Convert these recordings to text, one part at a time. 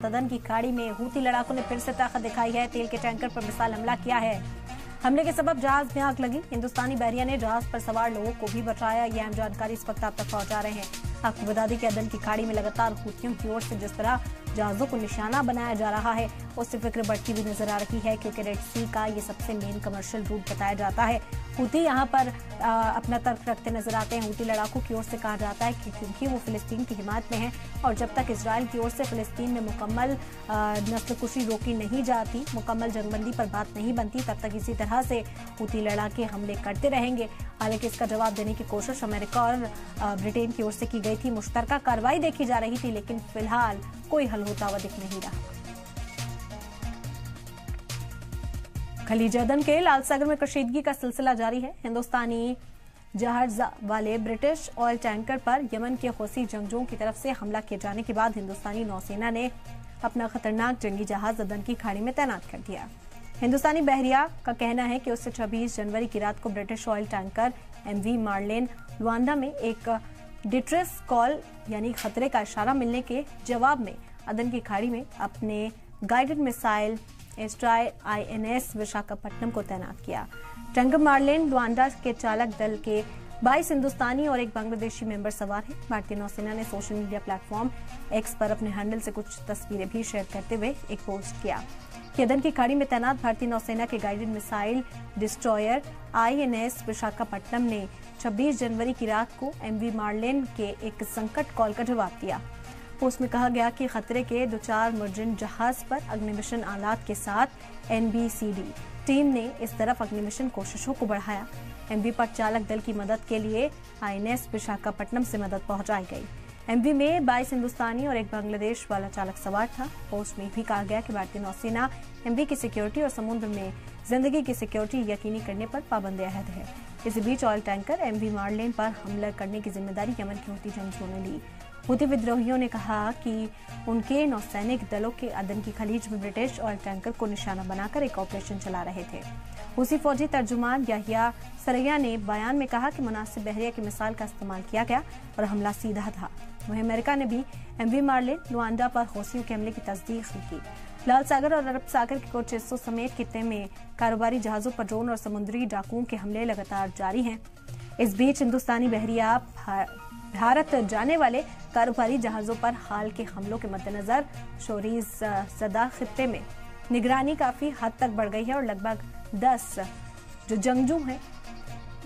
अदन की खाड़ी में हूती लड़ाकों ने फिर से ताकत दिखाई है। तेल के टैंकर पर मिसाइल हमला किया है। हमले के सबब जहाज में आग लगी। हिंदुस्तानी बहरिया ने जहाज पर सवार लोगों को भी बचाया। यह अहम जानकारी इस वक्त आप तक पहुंचा रहे हैं। आपको बता दें कि अदन की खाड़ी में लगातार हूतियों की ओर से जिस तरह जहाजों को निशाना बनाया जा रहा है, उससे फिक्र बढ़ती हुई नजर आ रही है, क्योंकि रेड सी का ये सबसे मेन कमर्शियल रूट बताया जाता है। हूती यहाँ पर अपना तर्क रखते नजर आते हैं। हूती लड़ाकों की ओर से कहा जाता है कि क्योंकि वो फिलिस्तीन की हिमायत में है और जब तक इजराइल की ओर से फिलिस्तीन में मुकम्मल नस्लकुशी रोकी नहीं जाती, मुकम्मल जंगबंदी पर बात नहीं बनती, तब तक इसी तरह से हूती लड़ाके हमले करते रहेंगे। हालांकि इसका जवाब देने की कोशिश अमेरिका और ब्रिटेन की ओर से की गई थी। मुश्तरका कार्रवाई देखी जा रही थी, लेकिन फिलहाल कोई हल होता हुआ दिख नहीं रहा। खलीज अदन के लाल सागर में कशीदगी का सिलसिला जारी है। हिंदुस्तानी जहाज वाले ब्रिटिश ऑयल टैंकर पर यमन के हौसी जंगजुओं की तरफ से हमला किए जाने के बाद हिंदुस्तानी नौसेना ने अपना खतरनाक जंगी जहाज अदन की खाड़ी में तैनात कर दिया। हिंदुस्तानी बहरिया का कहना है कि उससे 26 जनवरी की रात को British oil tanker MV Marlin Luanda में एक डिट्रेस कॉल यानी खतरे का इशारा मिलने के जवाब में अदन की खाड़ी में अपने गाइडेड मिसाइल INS विशाखापट्टनम को तैनात किया। टैंकर मार्लेन लुआंडा के चालक दल के 22 हिंदुस्तानी और एक बांग्लादेशी मेंबर सवार हैं। भारतीय नौसेना ने सोशल मीडिया प्लेटफॉर्म X पर अपने हैंडल से कुछ तस्वीरें भी शेयर करते हुए एक पोस्ट किया कि अदन की खाड़ी में तैनात भारतीय नौसेना के guided missile destroyer INS Visakhapatnam ने 26 जनवरी की रात को MV मार्लेन के एक संकट कॉल का जवाब दिया। पोस्ट में कहा गया कि खतरे के 2-4 मुर्जिन जहाज पर अग्निमिशन आलात के साथ NBCD टीम ने इस तरफ अग्निमिशन कोशिशों को बढ़ाया। MV पर चालक दल की मदद के लिए INS विशाखापट्टनम से मदद पहुंचाई गई। MV में 22 हिंदुस्तानी और एक बांग्लादेश वाला चालक सवार था। पोस्ट में भी कहा गया कि भारतीय नौसेना MV की सिक्योरिटी और समुद्र में जिंदगी की सिक्योरिटी यकीनी करने पर पाबंद अहद है। इसी बीच ऑयल टैंकर MV मार्लेन पर हमला करने की जिम्मेदारी यमन के हूती जंगजुओं ने ली। हूती विद्रोहियों ने कहा कि उनके नौसैनिक दलों के अदन की खलीज में ब्रिटिश ऑयल टैंकर को निशाना बनाकर एक ऑपरेशन चला रहे थे। हूसी फौजी तर्जुमान याहिया सरैया ने बयान में कहा कि मुनासिब बहरिया की मिसाइल का इस्तेमाल किया गया और हमला सीधा था। वहीं अमेरिका ने भी MV मार्लेन लुआंडा पर हौसियों के हमले की तस्दीक की। लाल सागर और अरब सागर के कुछ हिस्सों समेत खित्ते में कारोबारी जहाजों पर ड्रोन और समुद्री डाकुओं के हमले लगातार जारी हैं। इस बीच हिंदुस्तानी बहरिया भारत जाने वाले कारोबारी जहाजों पर हाल के हमलों के मद्देनजर शोरीज सदा खित्ते में निगरानी काफी हद तक बढ़ गई है और लगभग 10 जो जंगजू हैं,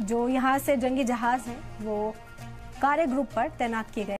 जो यहाँ से जंगी जहाज हैं, वो कार्य ग्रुप पर तैनात किए गए।